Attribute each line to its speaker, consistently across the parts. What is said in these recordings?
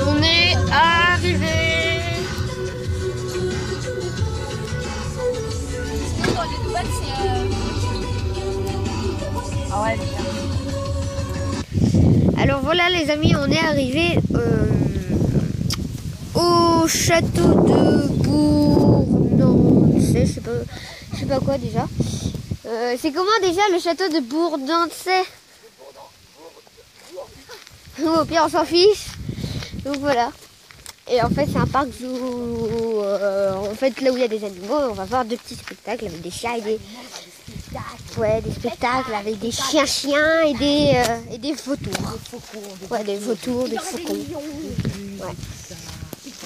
Speaker 1: On est arrivé.
Speaker 2: Ah ouais,
Speaker 1: Alors voilà les amis, on est arrivé au château de Bourg-Nançay, je sais pas quoi déjà. C'est comment déjà le château de Bourg-Nançay? Au pire on s'en fiche. Donc voilà. Et en fait c'est un parc où en fait là où il y a des animaux, on va voir deux petits spectacles avec des chiens et des... Ouais, des spectacles avec des chiens et des vautours. Ouais, des vautours, des faucons. Ouais.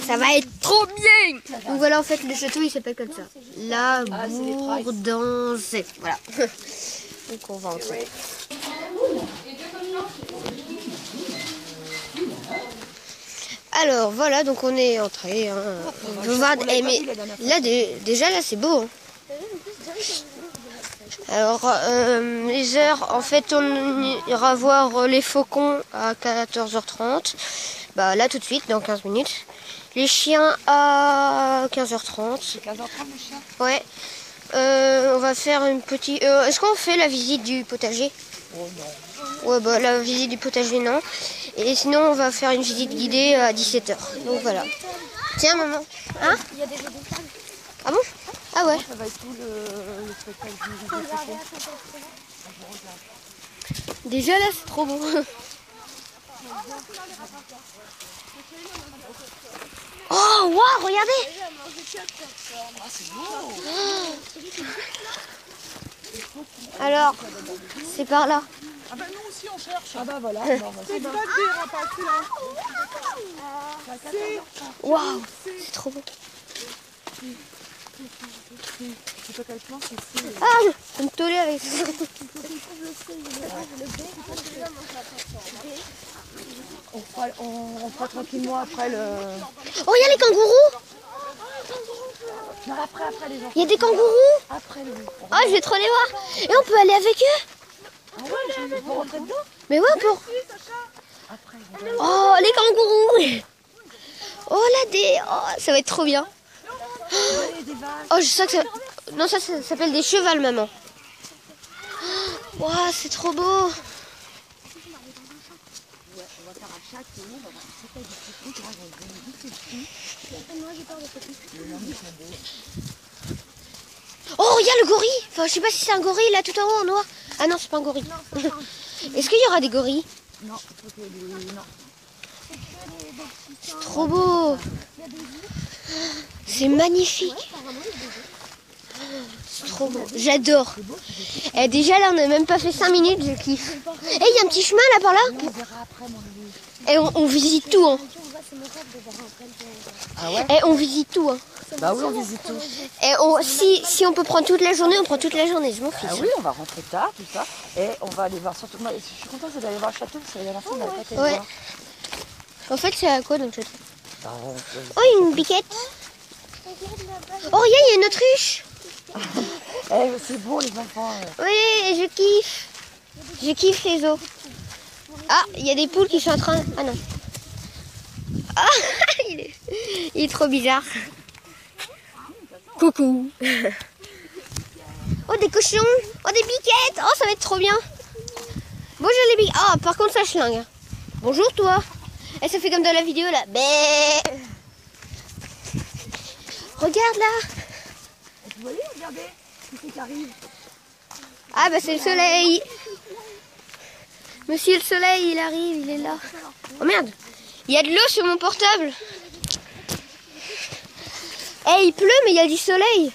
Speaker 1: Ça va être trop bien. Donc voilà, en fait, le château, il s'appelle comme ça. La Bourg-Nançay. Voilà. Donc on va entrer. Alors voilà, donc on est entré. Hein. On peut voir, mais là, déjà, là, c'est beau. Hein. Alors, les heures, en fait, on ira voir les faucons à 14h30. Bah là, tout de suite, dans 15 minutes. Les chiens à 15h30.
Speaker 2: c'est 15h30 le chien?
Speaker 1: Ouais. On va faire une petite... Est-ce qu'on fait la visite du potager?
Speaker 2: Oh non.
Speaker 1: Ouais, bah la visite du potager, non. Et sinon, on va faire une visite guidée à 17h. Donc voilà. Tiens, maman. Hein? Il y a des jeux de table. Ah bon? Ah ouais.
Speaker 2: Ça va être tout le spectacle du faucon.
Speaker 1: Déjà là, c'est trop beau. Oh, waouh, regardez.
Speaker 2: Ah, c'est beau.
Speaker 1: Alors, c'est par là.
Speaker 3: Ah bah nous aussi on cherche.
Speaker 2: Ah bah voilà.
Speaker 3: C'est pas de rapasser là.
Speaker 1: Waouh, c'est trop beau.
Speaker 2: C'est pas quel plan, c'est
Speaker 1: Ah, je vais me toller avec ça.
Speaker 2: on fera tranquillement après le...
Speaker 1: Oh, il y a les kangourous.
Speaker 2: Non, après les enfants.
Speaker 1: Il y a des kangourous.
Speaker 2: Après le...
Speaker 1: Ah, je vais trop les voir. Et on peut aller avec eux.
Speaker 2: Ah ouais, je vais rentrer dedans.
Speaker 1: Mais ouais, on peut.
Speaker 2: Après,
Speaker 1: Oh, les kangourous. Oh, là, oh, ça va être trop bien.
Speaker 2: des vaches.
Speaker 1: Oh, je sais que ça... Non, ça s'appelle des chevals, maman. Waouh, c'est trop beau. Oh, il y a le gorille. Enfin, je sais pas si c'est un gorille, là, tout en haut, en noir. Ah non, c'est pas un gorille. Est-ce qu'il y aura des gorilles?
Speaker 2: Non, non.
Speaker 1: C'est trop beau. C'est magnifique. C'est trop beau. J'adore. Et déjà, là, on n'a même pas fait 5 minutes, je kiffe. Et il y a un petit chemin, là, par là. Et on visite tout, hein.
Speaker 2: Ah ouais?
Speaker 1: Et on visite tout, hein.
Speaker 2: Bah oui, on visite tout.
Speaker 1: Et si on peut prendre toute la journée, on prend toute la journée, je m'en fiche.
Speaker 2: Ah oui, on va rentrer tard, tout ça. Et on va aller voir, surtout moi, je suis contente d'aller voir le château, parce que la dernière fois, on n'avait pas été le
Speaker 1: Ouais.
Speaker 2: voir.
Speaker 1: En fait, c'est à quoi dans le château?
Speaker 2: Bah,
Speaker 1: Oh, une biquette. Oh, regarde, il y a une autruche.
Speaker 2: c'est beau, les enfants.
Speaker 1: Oui, je kiffe. Je kiffe les eaux. Ah, il y a des poules qui sont en train... Ah non. Ah, il est trop bizarre. Coucou. Oh, des cochons. Oh, des biquettes. Oh, ça va être trop bien. Bonjour les biquettes. Ah, par contre, ça schlingue. Bonjour toi. Et ça fait comme dans la vidéo là. Bé. Regarde là.
Speaker 2: Vous voyez, regardez, ce qui arrive.
Speaker 1: Ah bah c'est le soleil. Monsieur le soleil, il arrive, il est là. Oh merde. Il y a de l'eau sur mon portable. Eh, il pleut, mais il y a du soleil.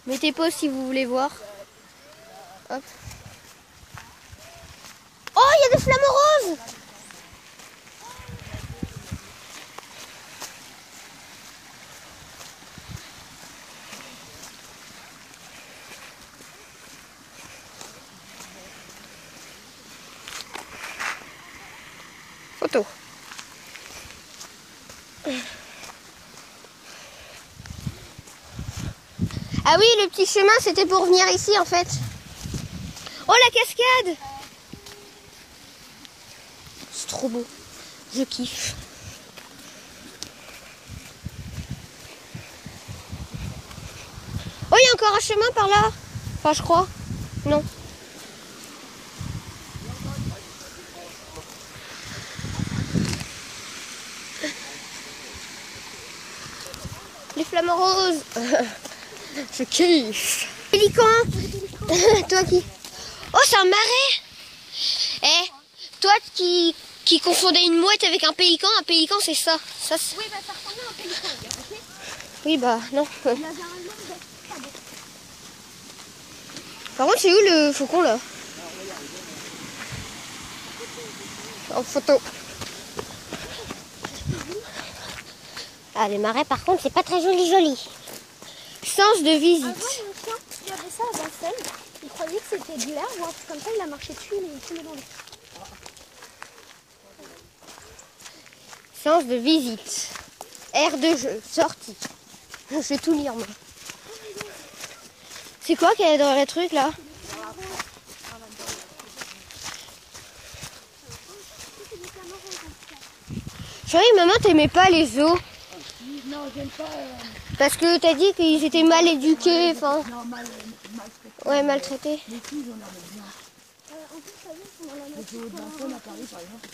Speaker 1: Mettez pause si vous voulez voir. Hop. Oh, il y a des flamants roses. Photo. Ah oui, le petit chemin, c'était pour venir ici, en fait. Oh, la cascade! trop beau. Je kiffe. Oh, il y a encore un chemin par là. Enfin, je crois. Non. Les flamants roses. Je kiffe. Pélican. Toi qui... Oh, c'est un marais. Eh, toi qui confondais une mouette avec un pélican c'est ça. Ça
Speaker 4: Oui, bah ça ressemblait à un pélican, ok.
Speaker 1: Oui, bah non.
Speaker 4: Il avait un long bec. Ah bon.
Speaker 1: Par contre, c'est où le faucon là? En photo. Ah, les marais, par contre, c'est pas très joli. Sens de visite.
Speaker 4: Avant, mon chien, il avait ça à Vincennes. Il croyait que c'était de l'air ou un truc comme ça. Il a marché dessus, il est tombé dans l'eau.
Speaker 1: Séance de visite. Aire de jeu. Sortie. Je vais tout lire, moi. C'est quoi qu'il y a dans les trucs, là? Chérie, maman, t'aimais pas les zoos?
Speaker 4: Non, j'aime pas.
Speaker 1: Parce que t'as dit qu'ils étaient mal éduqués, enfin...
Speaker 4: Non, maltraités.
Speaker 1: Ouais, maltraités.
Speaker 4: Les filles, on en a bien. En plus, ça y est, ils sont dans la nature. Les zoos d'Antoine à Paris, par exemple.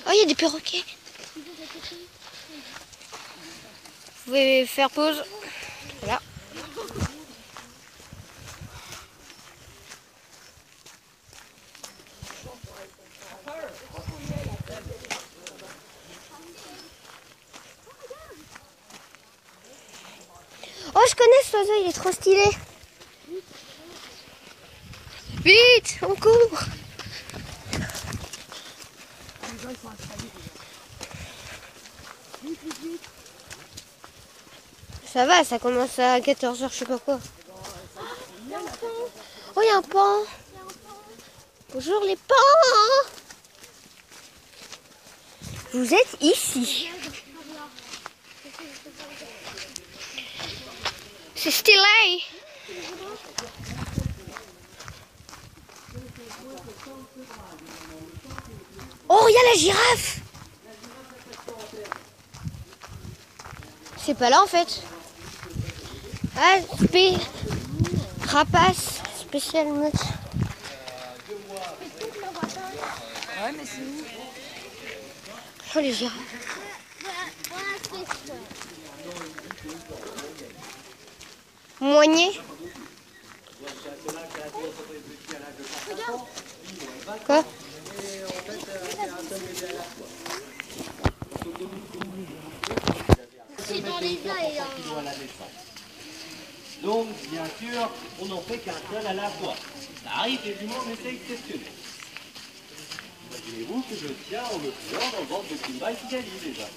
Speaker 1: Oh, il y a des perroquets. Vous pouvez faire pause. Voilà. Oh, je connais cet oiseau, il est trop stylé. Vite, on court. Ça va, ça commence à 14h, je sais pas quoi. Oh, il y a un pan. Bonjour les pans. Vous êtes ici. C'est stylé. Oh, il y a la girafe. C'est pas là en fait. Ah, rapace spécial meute.
Speaker 2: Ouais, mais c'est où?
Speaker 1: Oh, les girafes. Moigné. Quoi?
Speaker 4: C'est dans les gars et
Speaker 5: Donc, bien sûr, on n'en fait qu'un seul à la fois. Ça arrive et du monde est exceptionnel. Imaginez-vous que je tiens en me pliant dans le ventre de Kimba et Kigali déjà.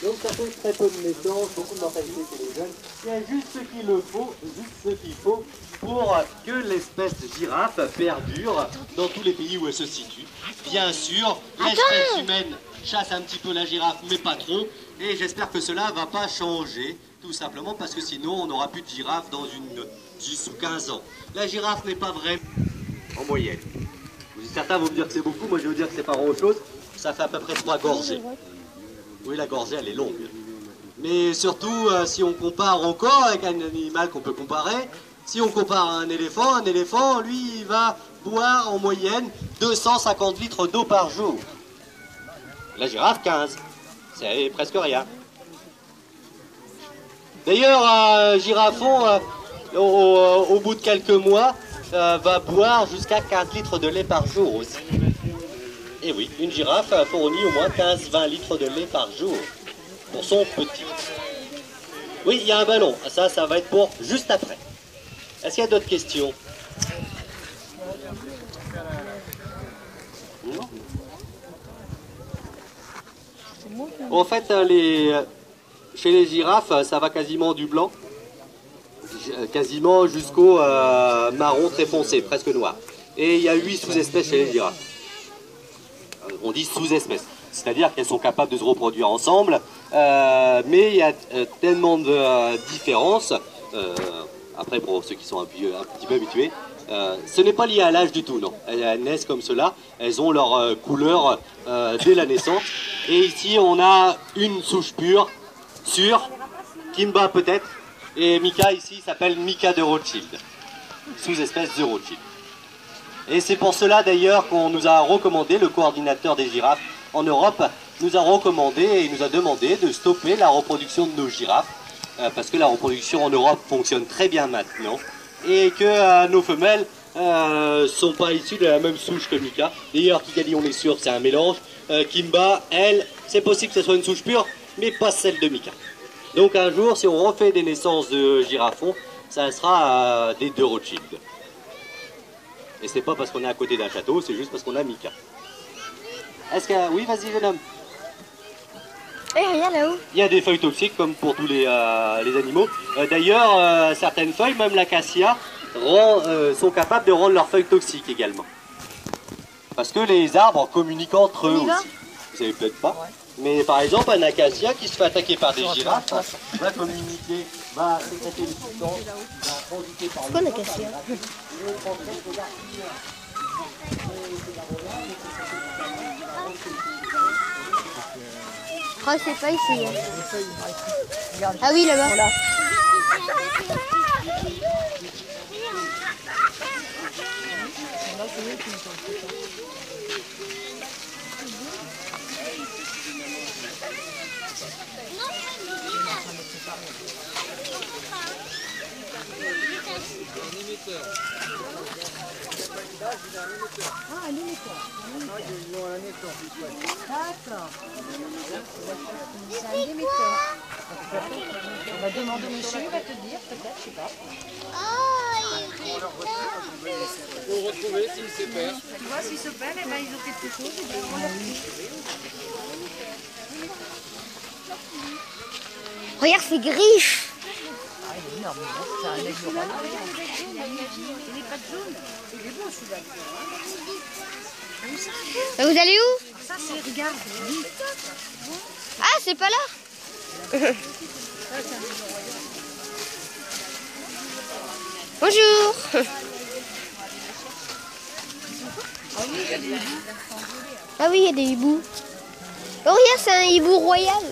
Speaker 5: Donc ça fait très peu de naissances, beaucoup de mortalité chez les jeunes. Il y a juste ce qu'il faut, pour que l'espèce de girafe perdure dans tous les pays où elle se situe. Bien sûr, l'espèce humaine chasse un petit peu la girafe, mais pas trop. Et j'espère que cela ne va pas changer, tout simplement parce que sinon on n'aura plus de girafe dans 10 ou 15 ans. La girafe n'est pas vraie en moyenne. Certains vont me dire que c'est beaucoup, moi je vais vous dire que c'est pas grand-chose. Ça fait à peu près 3 gorgées. Oui, la gorgée, elle est longue. Mais surtout, si on compare encore avec un animal qu'on peut comparer, si on compare à un éléphant, lui, il va boire en moyenne 250 litres d'eau par jour. La girafe, 15. C'est presque rien. D'ailleurs, un girafon, au bout de quelques mois, va boire jusqu'à 15 litres de lait par jour aussi. Et oui, une girafe fournit au moins 15-20 litres de lait par jour pour son petit. Oui, il y a un ballon. Ça va être pour juste après. Est-ce qu'il y a d'autres questions? En fait, chez les girafes, ça va quasiment du blanc, quasiment jusqu'au marron très foncé, presque noir. Et il y a 8 sous-espèces chez les girafes. On dit sous-espèces, c'est-à-dire qu'elles sont capables de se reproduire ensemble mais il y a tellement de différences, après pour ceux qui sont un petit peu habitués, ce n'est pas lié à l'âge du tout, non. Elles naissent comme cela, elles ont leur couleur dès la naissance. Et ici on a une souche pure, sûre, Kimba peut-être, et Mika ici s'appelle Mika de Rothschild, sous-espèce de Rothschild. Et c'est pour cela d'ailleurs qu'on nous a recommandé, le coordinateur des girafes en Europe nous a recommandé et nous a demandé de stopper la reproduction de nos girafes, parce que la reproduction en Europe fonctionne très bien maintenant, et que nos femelles sont pas issues de la même souche que Mika. D'ailleurs, Kigali, on est sûr, c'est un mélange. Kimba, elle, c'est possible que ce soit une souche pure, mais pas celle de Mika. Donc un jour, si on refait des naissances de girafons, ça sera des deux Rothschild. Et c'est pas parce qu'on est à côté d'un château, c'est juste parce qu'on a Mika. Est-ce que... Oui, vas-y, jeune homme.
Speaker 1: Eh, regarde là-haut.
Speaker 5: Il y a des feuilles toxiques comme pour tous les animaux. D'ailleurs, certaines feuilles, même l'acacia, sont capables de rendre leurs feuilles toxiques également. Parce que les arbres communiquent entre eux aussi. Vous savez peut-être pas. Mais par exemple, un acacia qui se fait attaquer par des girafes va communiquer, va sécréter une substance, va transiter par le
Speaker 1: Quoi l'acacia? Oh, c'est pas ici. Hein. Ah oui, là-bas.
Speaker 2: Voilà. D'accord. C'est un émetteur. On va demander au monsieur, il va te dire, peut-être, je sais pas.
Speaker 3: Pour le retrouver s'il sait faire.
Speaker 2: Tu vois, s'ils se perdent, eh ben, ils ont quelque chose, et bien, on leur touche.
Speaker 1: Regarde, c'est gris.
Speaker 2: Ah, il est énorme, c'est un aigle royal. Il n'est pas de jaune. Il est beau celui-là.
Speaker 1: Bah, vous allez où?
Speaker 2: Ça, c'est, regarde.
Speaker 1: Ah, c'est pas là. Bonjour. Ah oui, il y a des hiboux. Oh, regarde, c'est un hibou royal.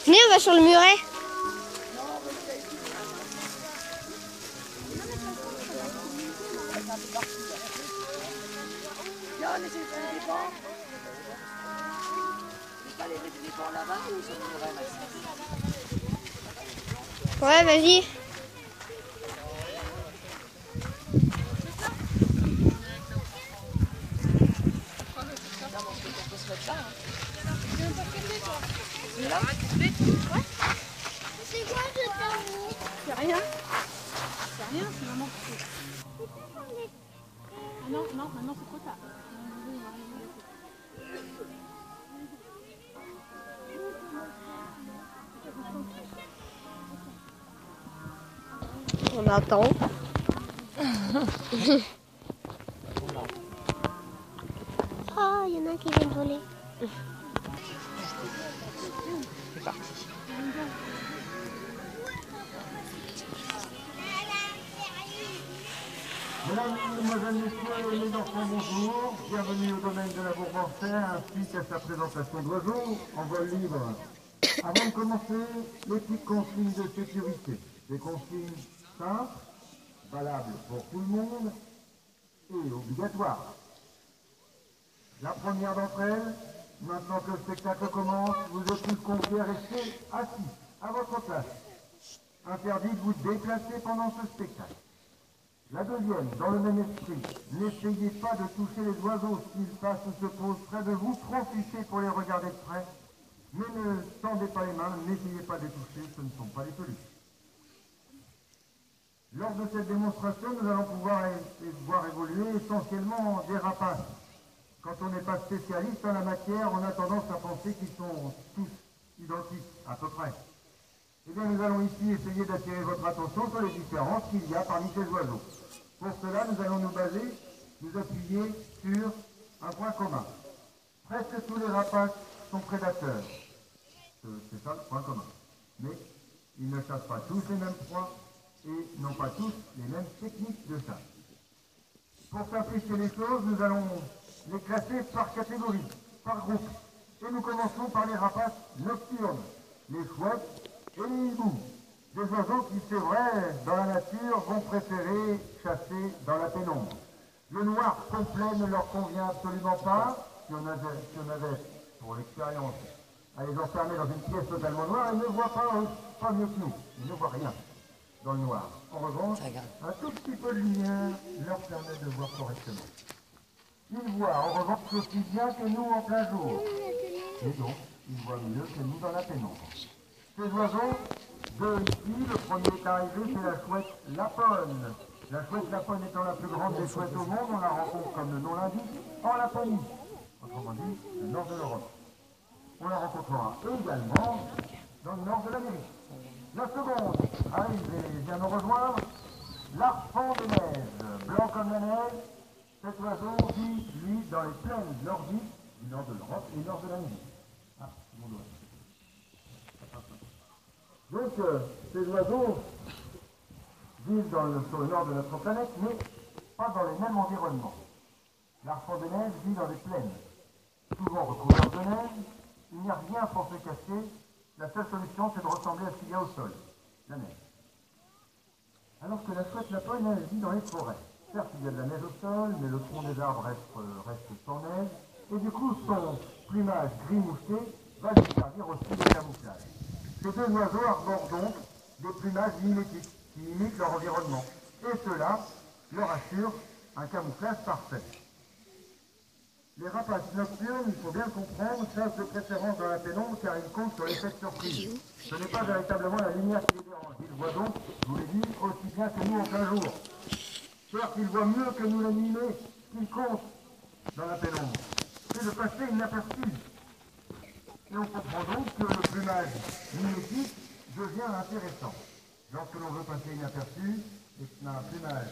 Speaker 1: Venez, on va sur le muret. Ouais, vas-y.
Speaker 4: C'est quoi ce tabou?
Speaker 3: C'est rien. C'est rien, c'est maman. Ah non, non, maintenant c'est trop tard.
Speaker 1: On attend. Oh, il y en a un qui vient de voler.
Speaker 2: C'est parti.
Speaker 6: Mesdames, Mesdemoiselles, Messieurs, les enfants, bonjour. Bienvenue au domaine de la Bourg-en-Fer ainsi qu'à sa présentation d'oiseaux en vol libre. Avant de commencer, les petites consignes de sécurité. Des consignes simples, valables pour tout le monde et obligatoires. La première d'entre elles, maintenant que le spectacle commence, vous êtes tous conviés à rester assis à votre place. Interdit de vous déplacer pendant ce spectacle. La deuxième, dans le même esprit, n'essayez pas de toucher les oiseaux s'ils passent ou se posent près de vous, profitez pour les regarder de près, mais ne tendez pas les mains, n'essayez pas de les toucher, ce ne sont pas des peluches. Lors de cette démonstration, nous allons pouvoir voir évoluer essentiellement des rapaces. Quand on n'est pas spécialiste en la matière, on a tendance à penser qu'ils sont tous identiques, à peu près. Eh bien, nous allons ici essayer d'attirer votre attention sur les différences qu'il y a parmi ces oiseaux. Pour cela, nous allons nous appuyer sur un point commun. Presque tous les rapaces sont prédateurs. C'est ça le point commun. Mais ils ne chassent pas tous les mêmes proies et n'ont pas tous les mêmes techniques de chasse. Pour simplifier les choses, nous allons les classer par catégorie, par groupe. Et nous commençons par les rapaces nocturnes, les chouettes et les hiboux. Des oiseaux qui, c'est vrai, dans la nature, vont préférer chasser dans la pénombre. Le noir complet ne leur convient absolument pas. Si on avait pour l'expérience, à les enfermer dans une pièce totalement noire, ils ne voient pas mieux que nous. Ils ne voient rien dans le noir. En revanche, un tout petit peu de lumière leur permet de voir correctement. Ils voient en revanche aussi bien que nous en plein jour. Et donc, ils voient mieux que nous dans la pénombre. Ces oiseaux, deux ici, le premier est arrivé, c'est la chouette lapone. La chouette lapone étant la plus grande des chouettes au monde, on la rencontre, comme le nom l'indique, en Laponie. Autrement dit, le nord de l'Europe. On la rencontrera également dans le nord de l'Amérique. La seconde arrive et vient nous rejoindre, l'arfan de neige, blanc comme la neige. Cet oiseau vit, lui, dans les plaines nordiques du nord de l'Europe et du nord de l'Amérique. Ah, mon doigt. Donc, ces oiseaux vivent sur le nord de notre planète, mais pas dans les mêmes environnements. L'arfan de neige vit dans les plaines, souvent recouvert de neige. Il n'y a rien pour se cacher. La seule solution, c'est de ressembler à ce qu'il y a au sol, la neige. Alors que la chouette lapone, elle vit dans les forêts. Certes, il y a de la neige au sol, mais le tronc des arbres reste sans neige. Et du coup, son plumage gris moucheté va lui servir aussi de camouflage. Ces deux oiseaux arborent donc des plumages mimétiques, qui imitent leur environnement. Et cela leur assure un camouflage parfait. Les rapaces nocturnes, il faut bien le comprendre, chassent de préférence dans la pénombre car ils comptent sur l'effet de surprise. Ce n'est pas véritablement la lumière qui les dérange. Ils voient donc, je vous l'ai dit, aussi bien que nous en plein jour. Certes, ils voient mieux que nous la nuit, mais ce qu'ils comptent dans la pénombre, c'est de passer inaperçu. Et on comprend donc que le plumage mimétique devient intéressant. Lorsque l'on veut passer inaperçu, et qu'on a un plumage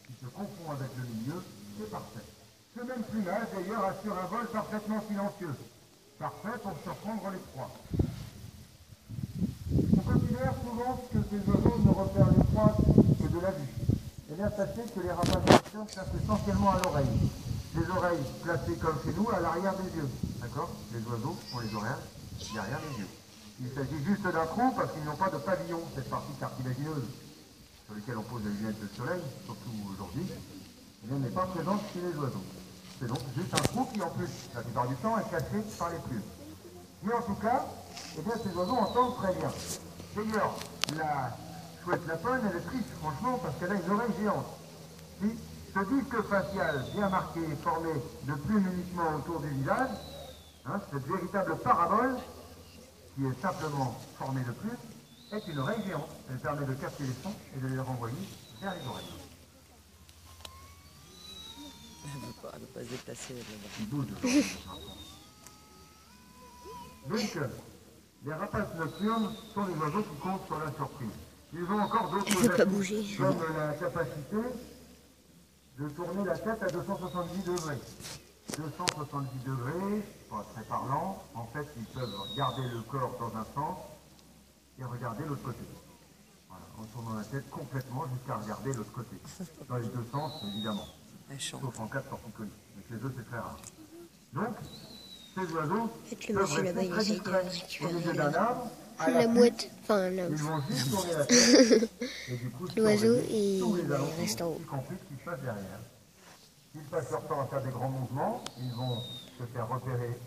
Speaker 6: qui se confond avec le milieu, c'est parfait. Ce même plumage, d'ailleurs, assure un vol parfaitement silencieux. Parfait pour surprendre les proies. On considère souvent que ces oiseaux ne repèrent les proies que de la vue. Et bien, sachez que les rapaces nocturnes chassent essentiellement à l'oreille. Les oreilles placées comme chez nous à l'arrière des yeux. D'accord? Les oiseaux ont les oreilles derrière les yeux. Il s'agit juste d'un trou parce qu'ils n'ont pas de pavillon, cette partie cartilagineuse sur laquelle on pose les lunettes de soleil, surtout aujourd'hui, elle n'est pas présente chez les oiseaux. C'est donc juste un trou qui, en plus, la plupart du temps, est caché par les plumes. Mais en tout cas, eh bien, ces oiseaux entendent très bien. D'ailleurs, la chouette lapone, elle est triste, franchement, parce qu'elle a une oreille géante. Si ce disque facial bien marqué, formé de plumes uniquement autour du visage, cette véritable parabole, qui est simplement formée de plumes, est une oreille géante. Elle permet de capter les sons et de les renvoyer vers les oreilles.
Speaker 2: Elle ne veut pas se déplacer là-bas.
Speaker 6: Il bouge. Donc, les rapaces nocturnes sont des oiseaux qui comptent sur la surprise. Ils ont encore d'autres atouts, comme la capacité de tourner la tête à 270 degrés. 270 degrés, pas très parlant, en fait ils peuvent garder le corps dans un sens et regarder l'autre côté. Voilà, en tournant la tête complètement jusqu'à regarder l'autre côté. Dans les deux sens, évidemment. Sauf en cas de torticolis. Mais chez eux, c'est très rare. Donc, ces oiseaux peuvent rester très discrets au milieu d'un arbre.
Speaker 1: La mouette, enfin
Speaker 6: Ils vont juste tourner la tête. Et du coup,
Speaker 1: l'oiseau,
Speaker 6: tous les
Speaker 1: il reste en haut.
Speaker 6: y compris ce qui se passe derrière. S'ils passent leur temps à faire des grands mouvements, ils vont se faire repérer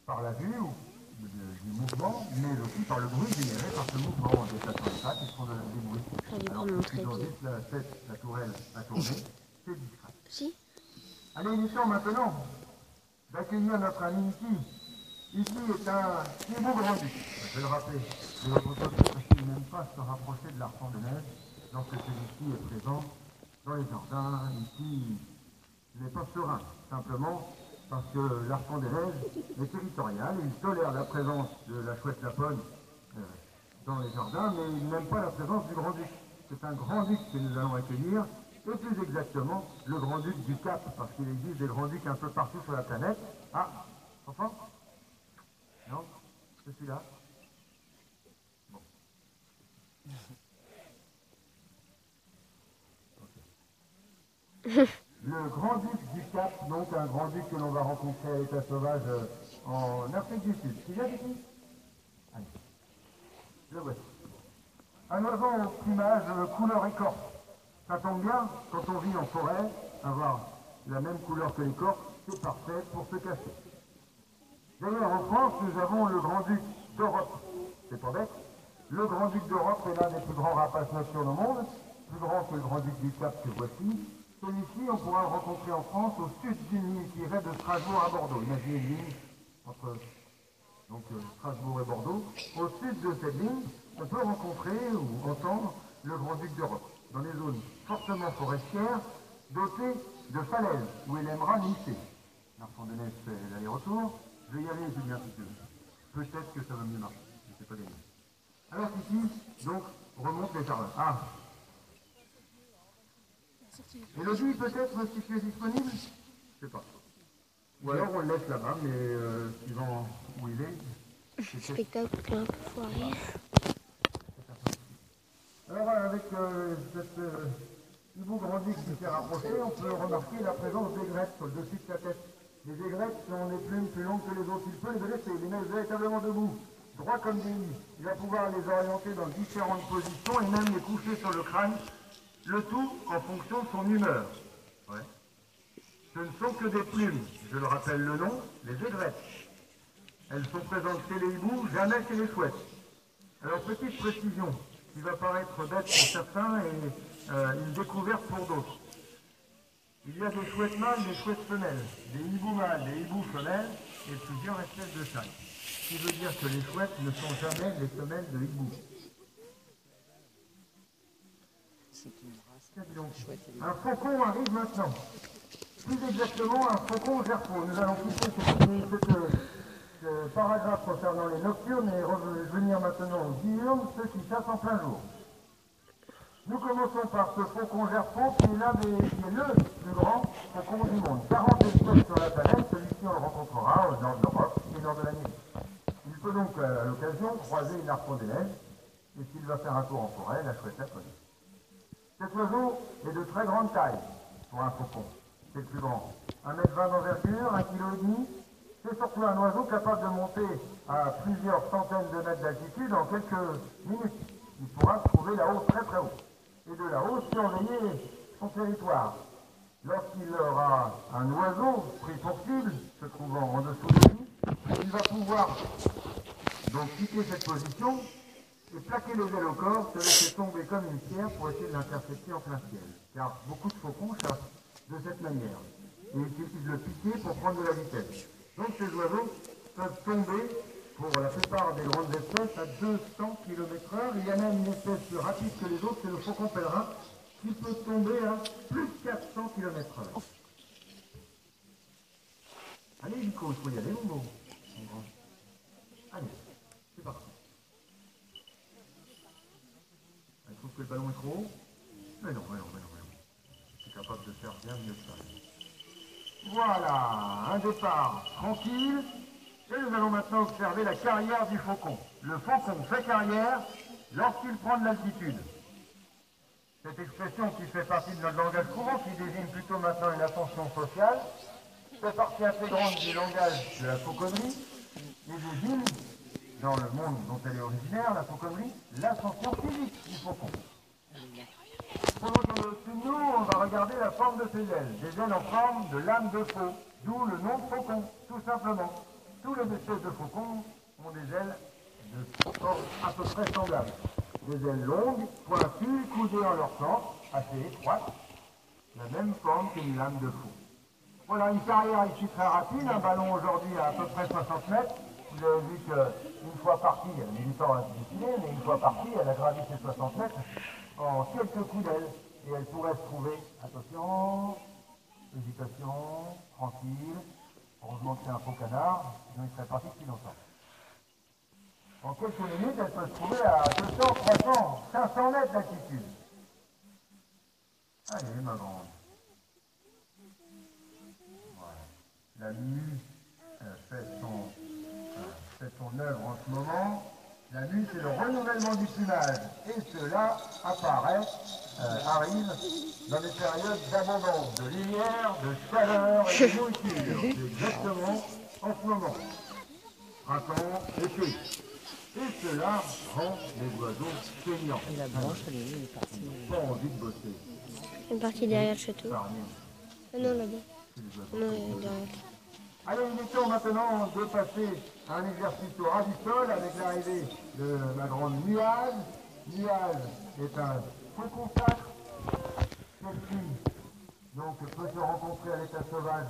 Speaker 6: par la vue ou du mouvement, mais aussi par le bruit généré par ce mouvement. En déplaçant les pattes, ils font des bruits. Alors, ils ont juste la tête, la tourelle à tourner, c'est discret.
Speaker 1: Si.
Speaker 6: Allez, il est temps maintenant d'accueillir notre ami ici. Ici est un hibou grand-duc. Je vais le rappeler de votre côté parce qu'il n'aime pas se rapprocher de l'arfan de neige lorsque celui-ci est présent dans les jardins. Ici, il n'est pas serein, simplement parce que l'arfan des neiges est territorial. Il tolère la présence de la chouette lapone dans les jardins, mais ils n'aiment pas la présence du grand-duc. C'est un grand-duc que nous allons accueillir, et plus exactement, le grand-duc du Cap, parce qu'il existe des grands-ducs un peu partout sur la planète. Ah, enfant? Non? C'est celui-là? Bon. Le grand-duc du Cap, donc un grand-duc que l'on va rencontrer à l'état sauvage en Afrique du Sud. Qui vient d'ici? Allez, le voici. Un oiseau au plumage couleur écorce. Ça tombe bien, quand on vit en forêt, avoir la même couleur que l'écorce, c'est parfait pour se cacher. D'ailleurs, en France, nous avons le grand-duc d'Europe. C'est pas bête. Le grand-duc d'Europe est l'un des plus grands rapaces nocturnes au monde, plus grand que le grand-duc du Cap que voici. Celui-ci, on pourra le rencontrer en France, au sud d'une ligne qui irait de Strasbourg à Bordeaux. Imaginez une ligne entre Strasbourg et Bordeaux. Au sud de cette ligne, on peut rencontrer ou entendre le grand-duc d'Europe, dans des zones fortement forestières, dotées de falaises, où il aimera nisser. L'enfant de neige fait l'aller-retour. Je vais y aller, Julien, si tu veux. Peut-être que ça va mieux marcher. Je ne sais pas gagner. Alors ici, donc, remonte les jardins. Ah! Élodie, peut-être, si tu es disponible? Je sais pas. Ou alors on le laisse là-bas, mais suivant où il est.
Speaker 1: Spectacle un peu foiré.
Speaker 6: Alors avec cette hibou grand-duc qui s'est rapproché, on peut remarquer la présence d'aigrettes sur le dessus de sa tête. Les aigrettes sont des plumes plus longues que les autres. Il peut les dresser, les mettre véritablement debout, droit comme des lits. Il va pouvoir les orienter dans différentes positions et même les coucher sur le crâne. Le tout en fonction de son humeur. Ouais. Ce ne sont que des plumes. Je le rappelle le nom, les aigrettes. Elles sont présentes chez les hiboux, jamais chez les chouettes. Alors, petite précision, qui va paraître bête pour certains et une découverte pour d'autres. Il y a des chouettes mâles, des chouettes femelles, des hiboux mâles, des hiboux femelles et plusieurs espèces de tailles. Ce qui veut dire que les chouettes ne sont jamais les femelles de hiboux. Un faucon arrive maintenant. Plus exactement, un faucon gerfaut. Nous allons quitter ce paragraphe concernant les nocturnes et revenir maintenant aux diurnes, ceux qui chassent en plein jour. Nous commençons par ce faucon gerfaut qui est le plus grand faucon du monde. 40 espèces sur la planète, celui-ci on le rencontrera au nord de l'Europe et au nord de l'Amérique. Il peut donc à l'occasion croiser une harpon des neiges et s'il va faire un tour en forêt, la chouette la connaît. Cet oiseau est de très grande taille pour un faucon. C'est le plus grand. 1,20 m d'envergure, 1,5 kg. C'est surtout un oiseau capable de monter à plusieurs centaines de mètres d'altitude en quelques minutes. Il pourra se trouver là-haut, très très haut. Et de là-haut, surveiller son territoire. Lorsqu'il aura un oiseau pris pour cible, se trouvant en dessous de lui, il va pouvoir donc quitter cette position et plaquer les ailes au corps, se laisser tomber comme une pierre pour essayer de l'intercepter en plein ciel. Car beaucoup de faucons chassent de cette manière. Et il suffit de le piquer pour prendre de la vitesse. Donc ces oiseaux peuvent tomber, pour la plupart des grandes espèces, à 200 km/h. Il y a même une espèce plus rapide que les autres, c'est le faucon pèlerin, qui peut tomber à plus de 400 km/h. Allez Nico, il faut y aller, mon beau. Allez, c'est parti. Je trouve que le ballon est trop haut. Mais non. Je suis capable de faire bien mieux que ça. Voilà, un départ tranquille. Et nous allons maintenant observer la carrière du faucon. Le faucon fait carrière lorsqu'il prend de l'altitude. Cette expression qui fait partie de notre langage courant, qui désigne plutôt maintenant une ascension sociale, fait partie intégrante du langage de la fauconnerie et désigne, dans le monde dont elle est originaire, la fauconnerie, l'ascension physique du faucon. Pendant qu'on est au-dessus de nous, on va regarder la forme de ses ailes. Des ailes en forme de lame de faux, d'où le nom de faucon, tout simplement. Tous les espèces de faucons ont des ailes de forme à peu près semblable. Des ailes longues, pointues, coudées en leur sens, assez étroites, la même forme qu'une lame de faux. Voilà une carrière ici très rapide, un ballon aujourd'hui à peu près 60 mètres. Vous avez vu qu'une fois partie, elle a mis du temps à se décider, mais une fois partie, elle a gravi ses 60 mètres en quelques coups d'aile. Et elle pourrait se trouver, attention, hésitation, tranquille. Heureusement que c'est un faux canard, sinon il serait parti depuis longtemps. En quelques minutes, elle peut se trouver à 200, 300, 500 mètres d'altitude. Allez, ma grande. Voilà. La mue fait son œuvre en ce moment. La mue, c'est le renouvellement du plumage. Et cela arrive dans des périodes d'abondance de lumière, de chaleur et de nourriture. C'est exactement en ce moment. Printemps, été. Et cela rend les oiseaux saignants.
Speaker 2: Et la branche, elle est partie.
Speaker 6: Pas envie de bosser.
Speaker 1: Une partie derrière le château.
Speaker 6: Par rien.
Speaker 1: Ah non, là-bas. Non, derrière.
Speaker 6: Allez, il est temps maintenant de passer à un exercice au ras du sol avec l'arrivée de ma grande Nuage. Nuage est un faucon sacre. Celle-ci donc, peut se rencontrer à l'état sauvage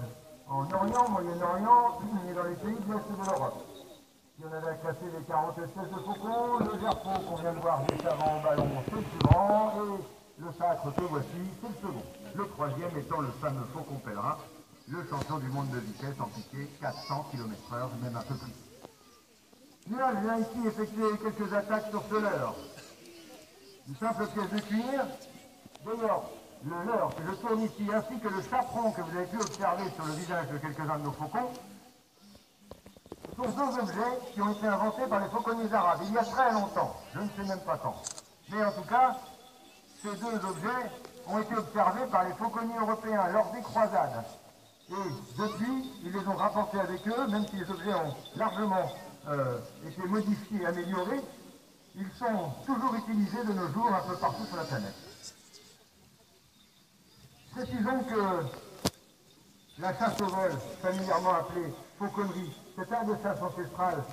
Speaker 6: en Orient, Moyen-Orient et dans les pays de l'Est de l'Europe. Si on avait classé les 40 espèces de faucons, le gerfaut qu'on vient de voir juste avant au ballon, c'est le suivant, et le sacre que voici, c'est le second. Le troisième étant le fameux faucon pèlerin, le champion du monde de vitesse en piqué 400 km/h, même un peu plus. Nuage vient ici effectuer quelques attaques sur ce leurre. Une simple pièce de cuir. D'ailleurs, le leurre que je tourne ici, ainsi que le chaperon que vous avez pu observer sur le visage de quelques-uns de nos faucons, sont deux objets qui ont été inventés par les fauconniers arabes il y a très longtemps, je ne sais même pas quand. Mais en tout cas, ces deux objets ont été observés par les fauconniers européens lors des croisades. Et depuis, ils les ont rapportés avec eux, même si les objets ont largement été modifiés et améliorés, ils sont toujours utilisés de nos jours un peu partout sur la planète. Précisons que la chasse au vol, familièrement appelée fauconnerie, cet art de chasse ancestrale,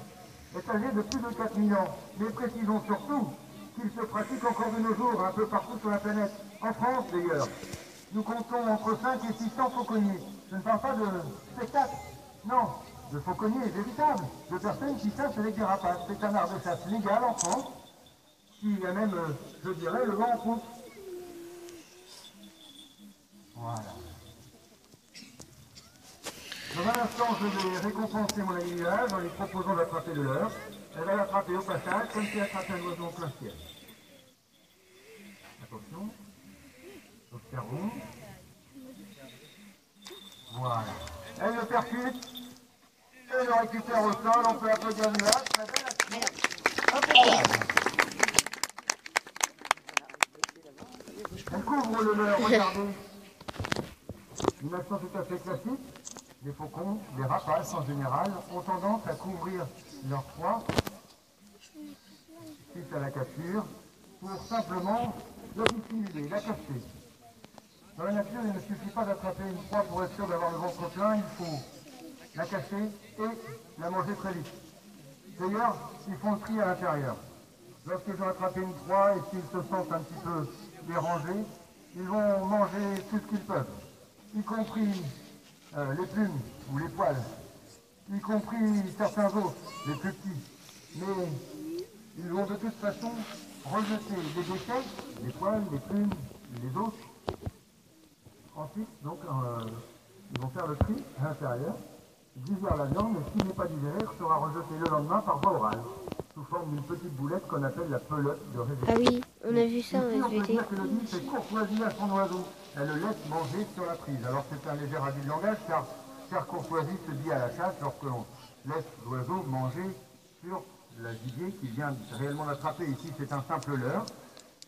Speaker 6: est âgé de plus de 4000 ans. Mais précisons surtout qu'il se pratique encore de nos jours un peu partout sur la planète. En France d'ailleurs, nous comptons entre 5 et 600 fauconniers. Je ne parle pas de spectacle, non, de fauconniers véritables, de personnes qui chassent avec des rapaces. C'est un art de chasse légal en France, qui a même, je dirais, le vent en poupe. Voilà. Dans un instant, je vais récompenser mon ami Nuage en lui proposant d'attraper le leurre. Elle va l'attraper au passage, comme si elle attrapait un oiseau en plein ciel. Attention. Observons. Voilà. Elle le percute. Elle le récupère au sol. On peut applaudir Nuage. La belle action. Impeccable. Elle couvre le leurre, regardez. Une action tout à fait classique. Les faucons, les rapaces en général, ont tendance à couvrir leur proie suite à la capture pour simplement la dissimuler, la cacher. Dans la nature, il ne suffit pas d'attraper une proie pour être sûr d'avoir le ventre plein, il faut la cacher et la manger très vite. D'ailleurs, ils font le tri à l'intérieur. Lorsqu'ils ont attrapé une proie et s'ils se sentent un petit peu dérangés, ils vont manger tout ce qu'ils peuvent, y compris les plumes ou les poils, y compris certains os, les plus petits. Mais ils vont de toute façon rejeter les déchets, les poils, les plumes, les os. Ensuite, donc, ils vont faire le tri à l'intérieur, digèrent la viande, mais s'il n'est pas digéré, sera rejeté le lendemain par voie orale, sous forme d'une petite boulette qu'on appelle la pelote de réveil.
Speaker 1: Ah oui, on a vu ça en
Speaker 6: Ici, on peut
Speaker 1: SVT.
Speaker 6: dire que le nid fait courtoisie à son oiseau. Elle le laisse manger sur la prise. Alors c'est un léger abus de langage, car faire courtoisie se dit à la chasse lorsque l'on laisse l'oiseau manger sur la gibier qu'il vient réellement d'attraper. Ici, c'est un simple leurre.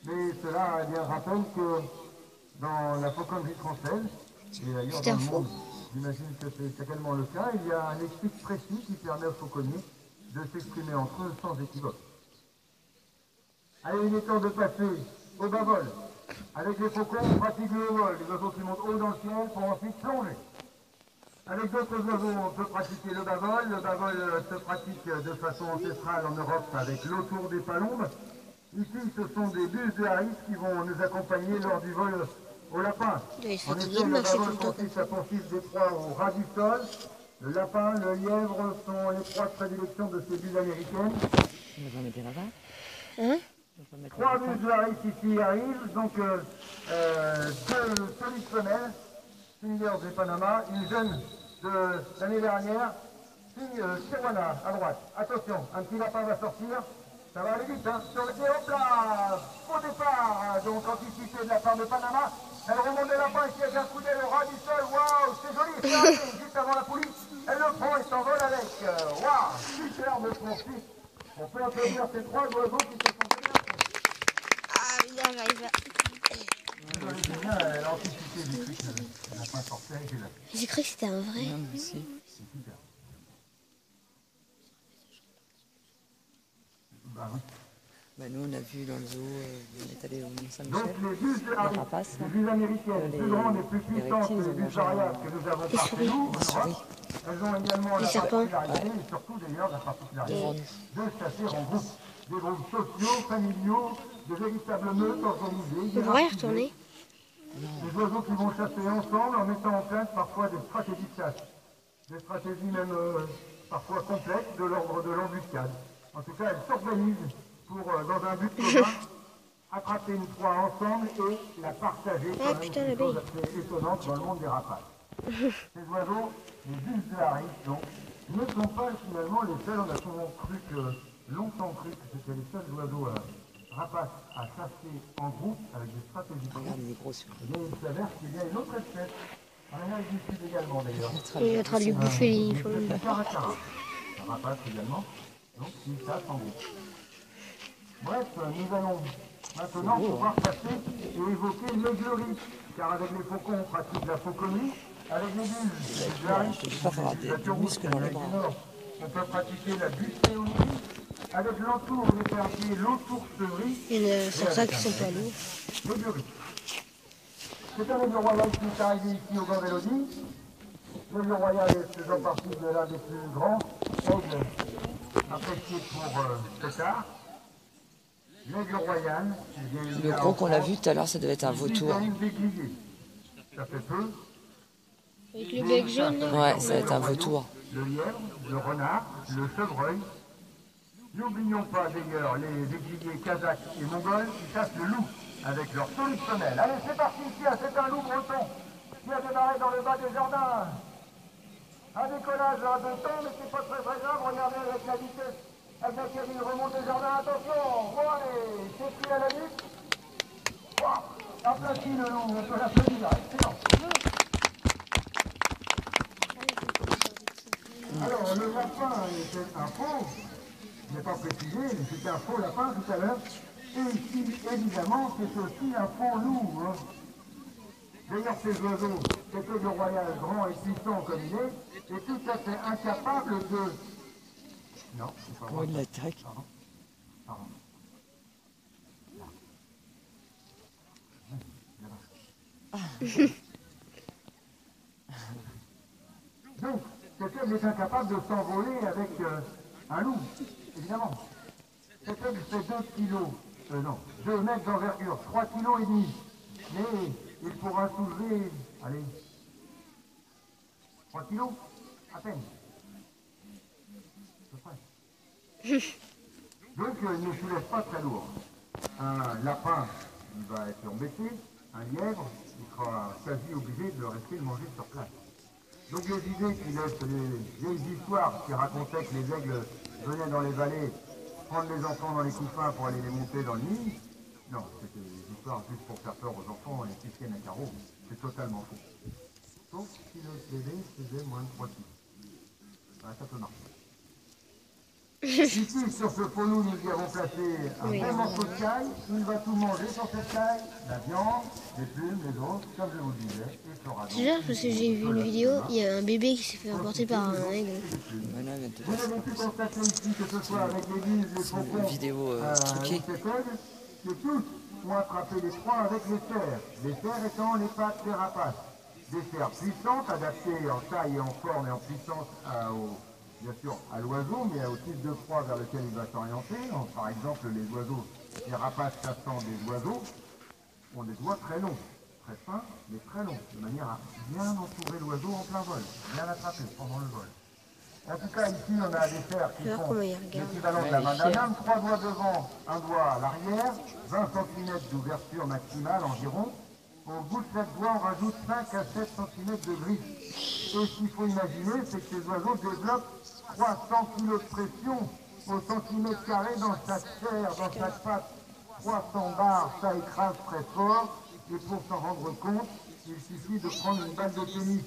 Speaker 6: Mais cela bien rappelle que dans la fauconnerie française, et d'ailleurs dans le monde, j'imagine que c'est également le cas, il y a un lexique précis qui permet aux fauconniers de s'exprimer entre eux sans équivoque. Allez, il est temps de passer au bas-vol. Avec les faucons, on pratique le vol, les oiseaux qui montent haut dans le ciel pour ensuite plonger. Avec d'autres oiseaux, on peut pratiquer le bas-vol. Le bas-vol se pratique de façon ancestrale en Europe avec l'autour des palombes. Ici, ce sont des bus de haris qui vont nous accompagner lors du vol au lapin.
Speaker 1: Il est
Speaker 6: En
Speaker 1: fatigué
Speaker 6: effet,
Speaker 1: de
Speaker 6: le
Speaker 1: marcher tout
Speaker 6: bas-vol
Speaker 1: le temps comme
Speaker 6: consiste
Speaker 1: ça.
Speaker 6: à poursuivre des proies au ras du sol. Le lapin, le lièvre sont les proies de prédilection de ces buses américaines.
Speaker 2: On va mettre là-bas.
Speaker 1: Hein?
Speaker 2: On va mettre
Speaker 6: Trois bus de haris ici arrivent, donc deux solides femelles, Fingers et Panama, une jeune de l'année dernière, c'est voilà, à droite. Attention, un petit lapin va sortir. Ça va aller vite, hein. Sur le pied, hop là. Au départ, donc anticipé de la part de Panama. Elle remonte le lapin ici avec un coup d'œil au ras du sol. Waouh, c'est joli, c'est arrêté, juste avant la poulie. Elle le prend et s'envole avec. Waouh, superbe poursuite. On peut applaudir ces trois oiseaux qui se sont bien.
Speaker 1: Ah, il arrive.
Speaker 6: C'est bien, elle a anticipé des trucs. Le lapin sortait et là.
Speaker 1: J'ai cru que c'était un vrai.
Speaker 2: Non, mais si.
Speaker 6: C'est super. Bah oui.
Speaker 2: Bah, nous, on a vu dans le zoo, on est allé au
Speaker 6: Donc
Speaker 2: Mont-Saint-Michel,
Speaker 6: les bus de
Speaker 2: les rapaces,
Speaker 6: les bus américaines, plus grandes et plus puissantes que les bus variables que nous avons par chez nous, en Europe, elles ont également la
Speaker 1: serpents.
Speaker 6: particularité, et surtout d'ailleurs la particularité,
Speaker 2: grandes.
Speaker 6: de chasser en groupe. Des groupes sociaux, familiaux, de véritables meutes organisées.
Speaker 1: On pourrait y retourner.
Speaker 6: Des oiseaux qui vont chasser ensemble en mettant en place parfois des stratégies de chasse. Des stratégies même parfois complexes de l'ordre de l'embuscade. En tout cas, elles s'organisent pour, dans un but commun, attraper une proie ensemble et la partager.
Speaker 1: Ah, putain,
Speaker 6: C'est une
Speaker 1: l'abeille.
Speaker 6: chose assez étonnante dans le monde des rapaces. Ces oiseaux, les bus de Harris, donc, ne sont pas finalement les seuls. On a souvent cru longtemps cru que c'était les seuls oiseaux rapaces à chasser en groupe avec des stratégies.
Speaker 2: Regarde, il est gros celui-là.
Speaker 6: Eh bien, il s'avère qu'il y a une autre espèce, en Amérique du Sud également d'ailleurs.
Speaker 1: Il est en train de lui bouffer les
Speaker 6: Une espèce de caracara, un rapace également, donc qui chasse en groupe. Bref, nous allons maintenant pouvoir passer et évoquer l'aiglerie, car avec les faucons, on pratique la fauconnerie, avec les bulles, les Harris,
Speaker 2: Je ne peux pas avoir des muscles dans les bras.
Speaker 6: on peut pratiquer la bucéonie, avec l'entour des perdiers, l'autourserie,
Speaker 1: Il y en a certains qui sont pas lourds.
Speaker 6: l'aiglerie. C'est un aigle royal qui est arrivé ici au Grand Vélodie. L'aigle royal est faisant partie de l'un des plus grands aigles appréciés pour Pétard. L'aigle royal, eh bien, il
Speaker 2: Le
Speaker 6: a
Speaker 2: gros
Speaker 6: en
Speaker 2: qu'on a
Speaker 6: France
Speaker 2: vu tout à l'heure, ça devait être un vautour.
Speaker 6: une béglier. Ça fait peu.
Speaker 1: Avec le bec jaune, là.
Speaker 2: Ouais, ça va être un vautour.
Speaker 6: Le lièvre, le renard, le chevreuil. N'oublions pas d'ailleurs les bégliers kazakhs et mongols qui chassent le loup avec leurs solides femelles. Allez, c'est parti ici, c'est un loup breton qui a démarré dans le bas des jardins. Un décollage à 2 temps, mais c'est pas très grave. Regardez avec la vitesse avec laquelle il remonte les jardins. Attention, bon allez, c'est pris à la nuque. Wow, aplati le loup, on peut l'applaudir, excellent. Alors, le lapin était un faux, je n'ai pas précisé, mais c'était un faux lapin tout à l'heure. Et ici, évidemment, c'est aussi un faux loup. Hein. D'ailleurs, ces oiseaux, cet aigle royal grand et puissant comme il est tout à fait incapable de... Non, c'est pas
Speaker 2: Oh,
Speaker 6: vrai.
Speaker 2: il l'attaque.
Speaker 6: Pardon. Pardon. Donc, cet aigle est incapable de s'envoler avec un loup, évidemment. Cet aigle fait 2 kilos, non, 2 mètres d'envergure, 3 kilos et demi. Mais il pourra soulever, allez, 3 kilos, à peine. À peu près. Donc, il ne soulève pas très lourd. Un lapin, il va être embêté. Un lièvre, il sera quasi obligé de rester le manger sur place. Donc les idées qui laissent les vieilles histoires qui racontaient que les aigles venaient dans les vallées prendre les enfants dans les couffins pour aller les monter dans le nid, non, c'était des histoires juste pour faire peur aux enfants et les tiennent à carreaux. C'est totalement faux. Sauf si le bébé faisait moins de 3 kilos. Ça peut marcher. Ici, sur ce poneau, nous y avons placé un bon morceau de caille. Il va tout manger sur cette caille. La viande, les plumes, les os, comme je vous le disais. Et fera donc
Speaker 1: C'est bizarre parce que j'ai vu une vidéo, il y a un bébé qui s'est fait emporter par un aigle.
Speaker 2: Voilà, elle vient de te
Speaker 6: Vous avez pu constater ici que ce soit avec les guises, les faucons,
Speaker 2: une vidéo truquée.
Speaker 6: cet aigle, que tous ont attrapé les proies avec les cerfs. Les cerfs étant les pattes des rapaces. Des cerfs puissantes, adaptées en taille et en forme et en puissance bien sûr à l'oiseau, mais au type de proie vers lequel il va s'orienter. Par exemple, les oiseaux, les rapaces chassant des oiseaux, ont des doigts très longs, très fins, mais très longs, de manière à bien entourer l'oiseau en plein vol, bien l'attraper pendant le vol. En tout cas, ici, on a des cerfs qui
Speaker 1: Tu vois
Speaker 6: font
Speaker 1: comment il regarde.
Speaker 6: l'équivalent de la main d'un homme, 3 doigts devant, un doigt à l'arrière, 20 cm d'ouverture maximale environ, Au bout de chaque doigt, on rajoute 5 à 7 cm de griffes. Et ce qu'il faut imaginer, c'est que ces oiseaux développent 300 kg de pression au centimètre carré dans chaque chair, dans chaque patte. 300 barres, ça écrase très fort. Et pour s'en rendre compte, il suffit de prendre une balle de tennis.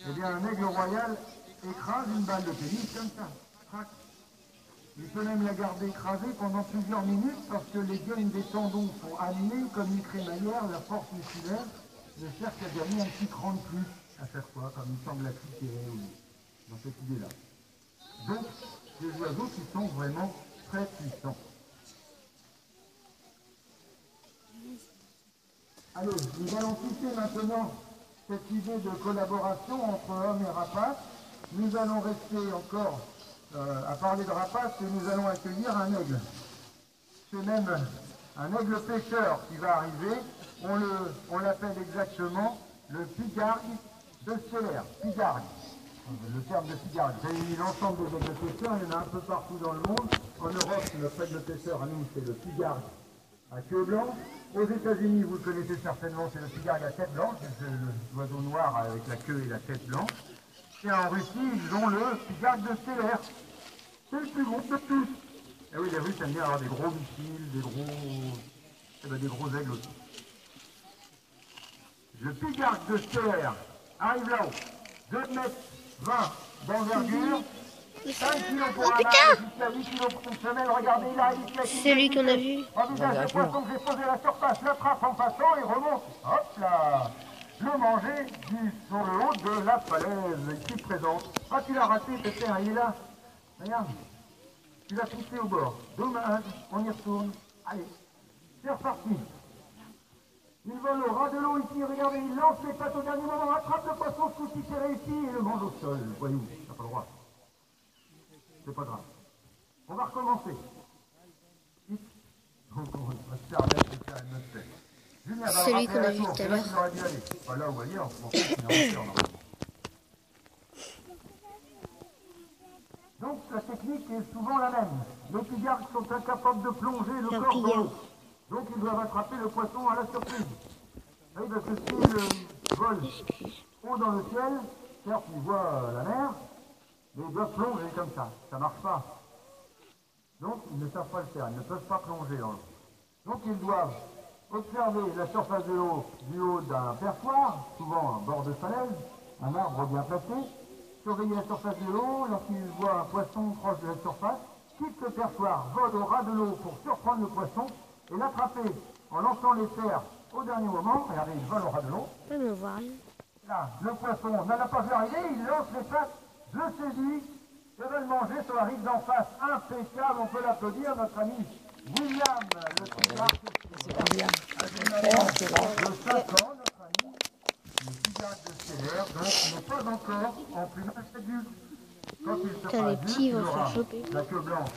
Speaker 6: Eh bien, un aigle royal écrase une balle de tennis comme ça. Crac. Il peut même la garder écrasée pendant plusieurs minutes parce que les gaines des tendons sont animées comme une crémaillère, la force musculaire ne sert qu'à gagner un petit cran de plus à chaque fois, comme il semble appliquer dans cette idée-là. Donc, des oiseaux qui sont vraiment très puissants. Allez, nous allons quitter maintenant cette idée de collaboration entre hommes et rapaces. Nous allons rester encore à parler de rapaces et nous allons accueillir un aigle. C'est même un aigle pêcheur qui va arriver. On l'appelle exactement le pigargue de Stellaire. Pigargue. Le terme de pigargue. J'ai mis l'ensemble des aigles pêcheurs, il y en a un peu partout dans le monde. En Europe, notre aigle pêcheur à nous, c'est le pigargue à queue blanche. Aux États-Unis, vous le connaissez certainement, c'est le pigargue à tête blanche, c'est l'oiseau noir avec la queue et la tête blanche. Et en Russie, ils ont le pigargue de Stellaire. C'est le plus gros de tous. Et oui, les Russes aiment bien avoir des gros missiles, des gros aigles aussi. Le pigargue de Stellaire arrive là-haut. 2 mètres 20 d'envergure. 5 kg pour un mâle, jusqu'à 8 kg pour une femelle. Regardez, il arrive ici.
Speaker 1: C'est celui qu'on a vu.
Speaker 6: Envisage le poisson que j'ai posé à la surface, l'attrape en passant et remonte. Hop là. Le manger sur le haut de la falaise, ici présente. Ah, tu l'as raté, Pépère, il est là. Regarde. Tu l'as poussé au bord. Dommage, on y retourne. Allez, c'est reparti. Il vole au ras de l'eau ici, regardez, il lance les pattes au dernier moment, attrape le poisson, tout qui s'est réussi et le mange au sol. Voyou, t'as pas le droit. C'est pas grave. On va recommencer. Donc on va se faire une autre tête.
Speaker 1: Celui qu'on a vu tout à l'heure.
Speaker 6: Pas là ou ailleurs, on va donc la technique est souvent la même. Les pigargues sont incapables de plonger le corps dans l'eau. Donc ils doivent attraper le poisson à la surprise. Oui, parce que s'ils volent haut dans le ciel, certes ils voient la mer, mais ils doivent plonger comme ça. Ça ne marche pas. Donc ils ne savent pas le faire, ils ne peuvent pas plonger dans l'eau. Donc ils doivent observer la surface de l'eau du haut d'un perchoir, souvent un bord de falaise, un arbre bien placé, surveiller la surface de l'eau, lorsqu'ils voient un poisson proche de la surface, quitte le perchoir, vole au ras de l'eau pour surprendre le poisson et l'attraper en lançant les fers au dernier moment. Regardez, il vole au ras de l'eau. Là, le poisson n'en a pas vu arriver, il lance les pattes, je saisis, je vais le manger sur la rive d'en face. Impeccable, on peut l'applaudir, notre ami William, le pigargue. De 5 ans, notre ami, le pigargue de Stellaire, donc n'est pas encore en plumage adulte. Quand il sera adulte, il aura la queue blanche.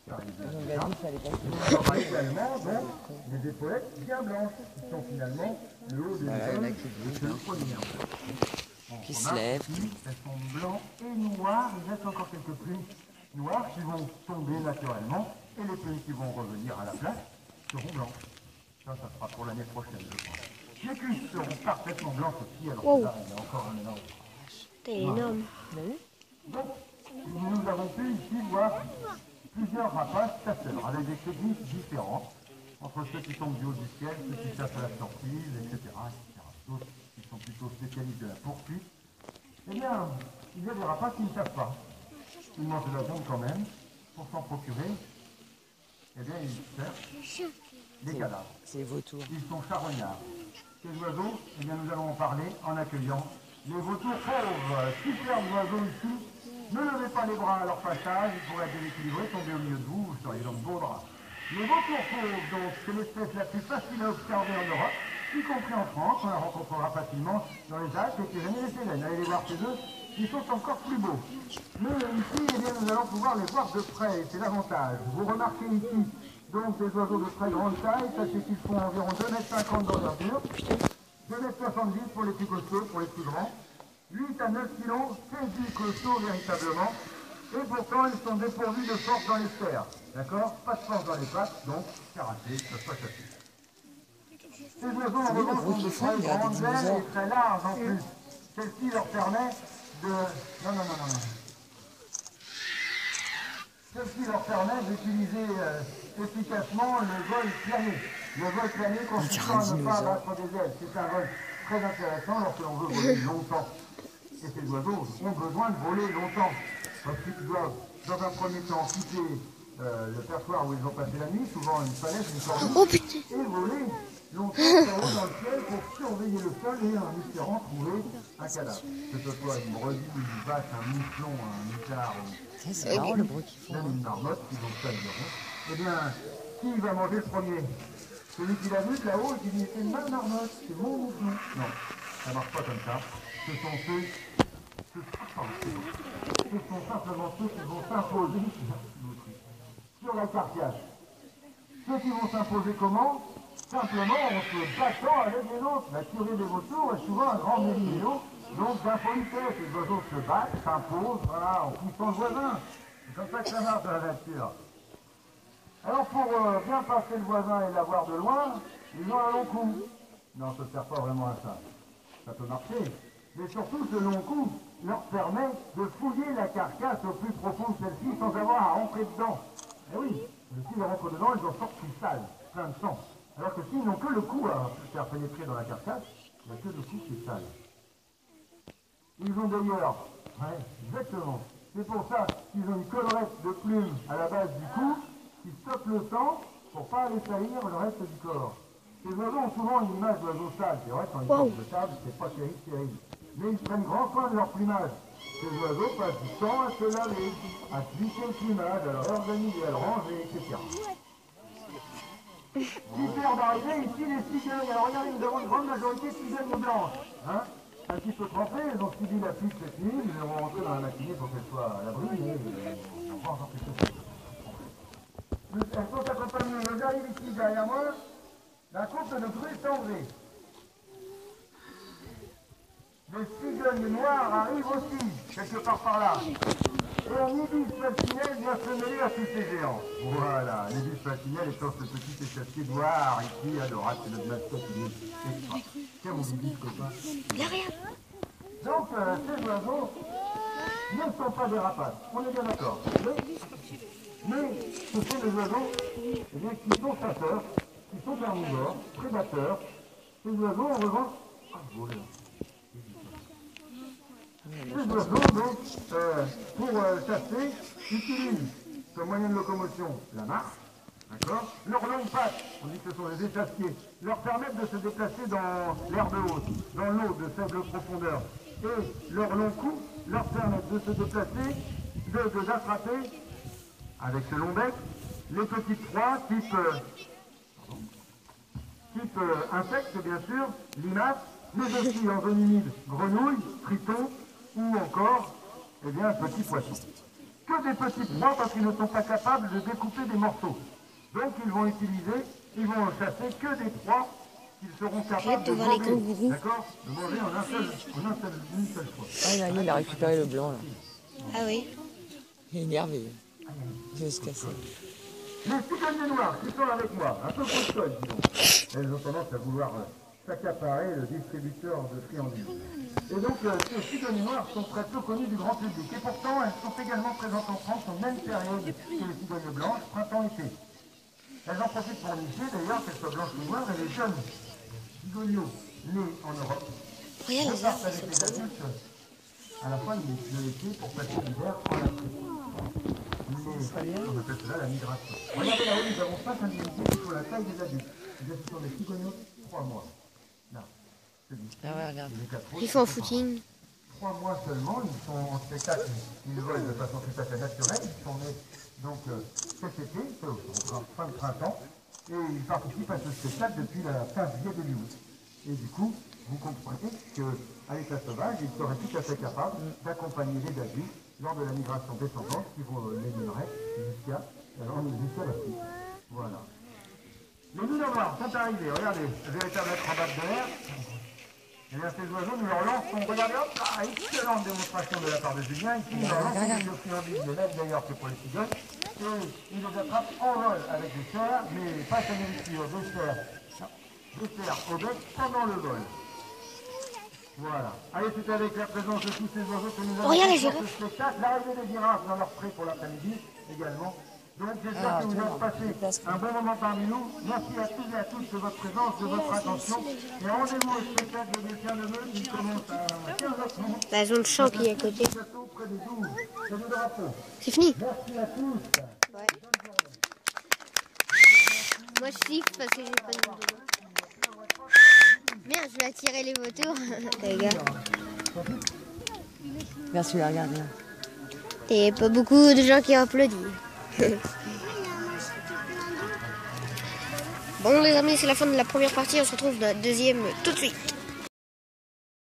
Speaker 6: Il aura également donc des épaulettes bien blanches, qui sont finalement le haut des ailes, c'est le premier. Qui se lève. Elles sont blancs et noirs, il reste encore quelques plumes noires qui vont tomber naturellement, et les plumes qui vont revenir à la place seront blanches. Ça sera pour l'année prochaine, je pense. Les cuisses seront parfaitement blanches aussi, alors que là, il y a encore un mélange.
Speaker 1: C'est énorme.
Speaker 6: Donc, nous avons pu ici voir plusieurs rapaces chasseurs, avec des techniques différentes, entre ceux qui tombent du haut du ciel, ceux qui chassent à la sortie, etc. D'autres qui sont plutôt spécialistes de la poursuite. Eh bien, il y a des rapaces qui ne savent pas. Ils mangent de la viande quand même, pour s'en procurer. Eh bien, ils cherchent des cadavres.
Speaker 2: C'est les vautours.
Speaker 6: Ils sont charognards. Ces oiseaux, eh bien, nous allons en parler en accueillant les vautours fauves. Superbes oiseaux ici. Ne levez pas les bras à leur passage, ils pourraient être déséquilibrés, tomber au milieu de vous, vous seriez dans de beaux draps. Les vautours fauves, donc, c'est l'espèce la plus facile à observer en Europe, y compris en France. On la rencontrera facilement dans les Alpes, les Pyrénées et les Cévennes. Allez les voir chez eux, ils sont encore plus beaux. Mais ici, eh bien, nous allons pouvoir les voir de près, et c'est l'avantage. Vous remarquez ici, donc, des oiseaux de très grande taille, sachez qu'ils font environ 2,50 m d'envergure, 2,70 m pour les plus costauds, pour les plus grands. 8 à 9 kg, c'est du costaud véritablement, et pourtant ils sont dépourvus de force dans les fers, d'accord? Pas de force dans les pattes, donc karaté, ça se passe assez. Ces oiseaux, en revanche, sont de très grandes ailes et très larges en plus. Celle-ci leur permet de... Non. Ceci leur permet d'utiliser efficacement le vol plané. Le vol plané consistant à ne pas abattre des ailes. C'est un vol très intéressant lorsque l'on veut voler longtemps. Et ces oiseaux ont besoin de voler longtemps. Parce qu'ils doivent, dans un premier temps, quitter le perchoir où ils ont passé la nuit, souvent une falaise, une corde, et voler longtemps là-haut dans le ciel pour surveiller le sol et en espérant trouver un cadavre. Que ce soit une brebis, une vache, un mouflon, un mouchard,
Speaker 2: C'est marrant le bruit qu'ils font.
Speaker 6: même une marmotte, qui donc ça diront. Eh bien, qui va manger le premier? Celui qui l'a vu là-haut et qui dit c'est ma marmotte, c'est mon mouflon. Non, ça ne marche pas comme ça. Ce sont simplement ceux qui vont s'imposer sur la carcasse. Ceux qui vont s'imposer comment? Simplement en se battant avec les autres. La curée des vautours est souvent un grand mélimélo, donc d'impolitesse. Les oiseaux se battent, s'imposent, voilà, en poussant le voisin. C'est comme ça que ça marche dans la nature. Alors pour bien passer le voisin et l'avoir de loin, ils ont un long cou. Non, ça ne sert pas vraiment à ça. Ça peut marcher. Mais surtout, ce long cou leur permet de fouiller la carcasse au plus profond de celle-ci sans avoir à rentrer dedans. Eh oui, s'ils rentrent dedans, ils en sortent plus sales, plein de sang. Alors que s'ils n'ont que le cou à faire pénétrer dans la carcasse, il n'y a que le cou qui est sale. Ils ont d'ailleurs, exactement, c'est pour ça qu'ils ont une collerette de plumes à la base du cou qui stoppe le sang pour ne pas aller salir le reste du corps. Les oiseaux ont souvent une image d'oiseaux sales. C'est vrai, quand ils sortent de table, c'est pas terrible. Mais ils prennent grand soin de leur plumage. Ces oiseaux passent du temps à se laver, à lisser le plumage, à le réorganiser, à le ranger, etc. Super d'arriver ici les cigognes. Alors regardez, nous avons une grande majorité de cigognes blanches. Hein, un petit peu trempées, elles ont subi la pluie cette nuit, nous allons rentrer dans la matinée pour qu'elles soient à l'abri, mais on va encore quelque chose. Elles sont accompagnées, j'arrive ici derrière moi, d'un couple de grues cendrées. Les cigognes noires arrivent aussi, quelque part par là. Et un ibis falcinelle vient se mêler à tous ces géants. Voilà, l'ibis falcinelle étant ce petit échassier noir ici, adorable, c'est notre mascotte, il est extra. Tiens mon ibis, copain.
Speaker 1: Il a rien.
Speaker 6: Donc, ces oiseaux ne sont pas des rapaces, on est bien d'accord. Mais ce sont des oiseaux qui sont chasseurs, qui sont carnivores, prédateurs. Ces oiseaux, en revanche, ces oiseaux, donc, pour chasser, utilisent comme moyen de locomotion la marche, d'accord. Leurs longues pattes, on dit que ce sont des échassiers, leur permettent de se déplacer dans l'herbe haute, dans l'eau de faible profondeur. Et leur long cou leur permettent de se déplacer, d'attraper, avec ce long bec, les petites proies type insectes, bien sûr, limaces, mais aussi en zone humide, grenouilles, tritons, ou encore, eh bien, petits poissons. Que des petites proies parce qu'ils ne sont pas capables de découper des morceaux. Donc ils vont chasser que des proies qu'ils seront capables de manger. D'accord? De manger une seule fois.
Speaker 2: Ah là, il a récupéré le blanc là.
Speaker 1: Ah oui.
Speaker 2: Il est énervé. Il veut se casser.
Speaker 6: Les cigognes noires qui sont avec moi, un peu costaud, disons. Elles ont tendance à vouloir s'accaparer le distributeur de friandises. Et donc, ces cigognes noires sont très peu connues du grand public. Et pourtant, elles sont également présentes en France en même période que les cigognes blanches, printemps-été. Elles en profitent pour nicher, d'ailleurs, qu'elles soient blanches ou noires, et les jeunes cigognos nés en Europe repartent avec les adultes à la fin de l'été pour passer l'hiver en Afrique. On appelle cela la migration. Regardez là-haut, nous avons 5 individus qui font la taille des adultes. Ce sont des cigognos 3 mois. Là,
Speaker 2: Ah ouais, regarde.
Speaker 1: Ils sont en footing.
Speaker 6: 3 mois seulement, ils sont en spectacle, ils volent de façon tout à fait naturelle, ils sont nés donc cet été, fin de printemps, et ils participent à ce spectacle depuis la fin juillet 2008. Et du coup, vous comprenez qu'à l'état sauvage, ils seraient tout à fait capables d'accompagner les adultes lors de la migration descendante qui vont les mènerait jusqu'à la suite. Voilà. Les mille noirs sont arrivés, regardez, véritable acrobate de l'air. Et bien ces oiseaux, nous leur lançons, regardez, hop là, excellente démonstration de la part de Julien, ici nous leur lançons des friandises, de même d'ailleurs que pour les cigognes, et ils les attrapent en vol avec des cerfs, mais pas sa nourriture, des cerfs et faire au bec pendant le vol. Voilà. Allez, c'est avec la présence de tous ces oiseaux que nous avons
Speaker 1: regarde,
Speaker 6: fait ce spectacle. L'arrivée des girafes dans leur pré pour l'après-midi également. Donc j'espère que vous avez passé un bon moment parmi nous. Merci à tous et à toutes de votre présence, de votre attention. Et rendez-vous au spectacle de Bulletin de Meute qui commence à 15h30.
Speaker 1: La zone champ qui est à côté.
Speaker 6: Près des 12. C'est le drapeau.
Speaker 1: C'est fini.
Speaker 6: Merci à tous.
Speaker 1: Ouais. Moi je siffle parce que j'ai pas de nom dedans. Merde, je vais attirer les vautours. Les gars.
Speaker 2: Merci, regarde là.
Speaker 1: Et pas beaucoup de gens qui applaudissent. Bon les amis, c'est la fin de la première partie. On se retrouve dans la deuxième tout de suite.